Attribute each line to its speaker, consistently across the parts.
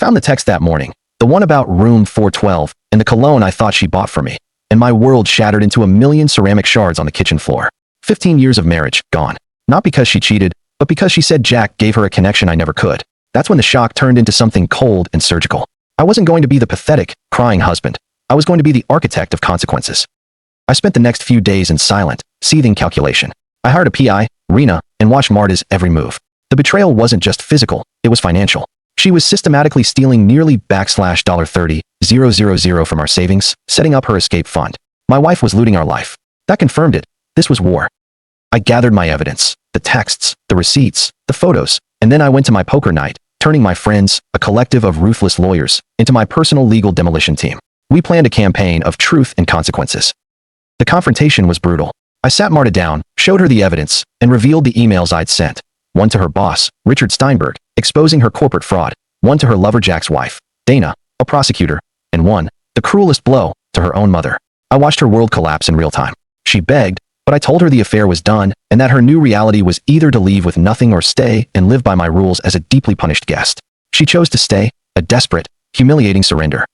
Speaker 1: found the text that morning, the one about room 412, and the cologne I thought she bought for me, and my world shattered into a million ceramic shards on the kitchen floor. 15 years of marriage, gone. Not because she cheated, but because she said Jack gave her a connection I never could. That's when the shock turned into something cold and surgical. I wasn't going to be the pathetic, crying husband. I was going to be the architect of consequences. I spent the next few days in silent, seething calculation. I hired a PI, Rena, and watched Marta's every move. The betrayal wasn't just physical, it was financial. She was systematically stealing nearly $30,000 from our savings, setting up her escape fund. My wife was looting our life. That confirmed it. This was war. I gathered my evidence, the texts, the receipts, the photos, and then I went to my poker night, turning my friends, a collective of ruthless lawyers, into my personal legal demolition team. We planned a campaign of truth and consequences. The confrontation was brutal. I sat Marta down, showed her the evidence, and revealed the emails I'd sent. One to her boss, Richard Steinberg, exposing her corporate fraud. One to her lover Jack's wife, Dana, a prosecutor. And one, the cruelest blow, to her own mother. I watched her world collapse in real time. She begged, but I told her the affair was done, and that her new reality was either to leave with nothing or stay and live by my rules as a deeply punished guest. She chose to stay, a desperate, humiliating surrender.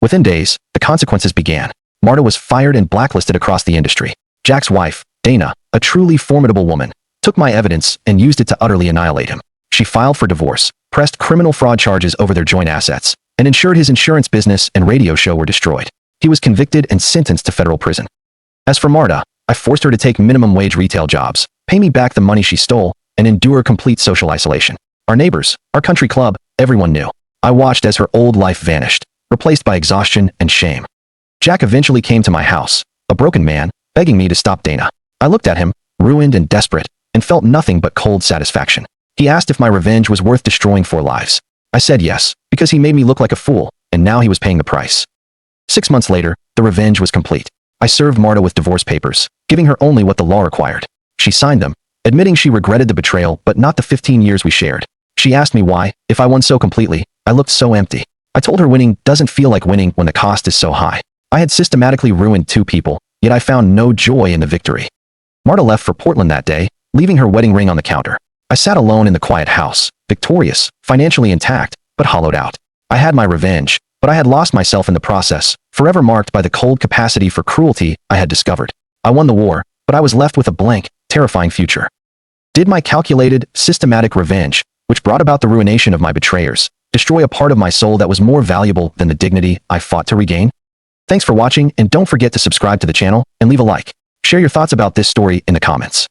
Speaker 1: Within days, the consequences began. Marta was fired and blacklisted across the industry. Jack's wife, Dana, a truly formidable woman, took my evidence and used it to utterly annihilate him. She filed for divorce, pressed criminal fraud charges over their joint assets, and ensured his insurance business and radio show were destroyed. He was convicted and sentenced to federal prison. As for Marta, I forced her to take minimum wage retail jobs, pay me back the money she stole, and endure complete social isolation. Our neighbors, our country club, everyone knew. I watched as her old life vanished, replaced by exhaustion and shame. Jack eventually came to my house, a broken man, begging me to stop Dana. I looked at him, ruined and desperate, and felt nothing but cold satisfaction. He asked if my revenge was worth destroying 4 lives. I said yes, because he made me look like a fool, and now he was paying the price. 6 months later, the revenge was complete. I served Marta with divorce papers, giving her only what the law required. She signed them, admitting she regretted the betrayal but not the 15 years we shared. She asked me why, if I won so completely, I looked so empty. I told her winning doesn't feel like winning when the cost is so high. I had systematically ruined 2 people, yet I found no joy in the victory. Marta left for Portland that day, leaving her wedding ring on the counter. I sat alone in the quiet house, victorious, financially intact, but hollowed out. I had my revenge, but I had lost myself in the process, forever marked by the cold capacity for cruelty I had discovered. I won the war, but I was left with a blank, terrifying future. Did my calculated, systematic revenge, which brought about the ruination of my betrayers, destroy a part of my soul that was more valuable than the dignity I fought to regain? Thanks for watching, and don't forget to subscribe to the channel and leave a like. Share your thoughts about this story in the comments.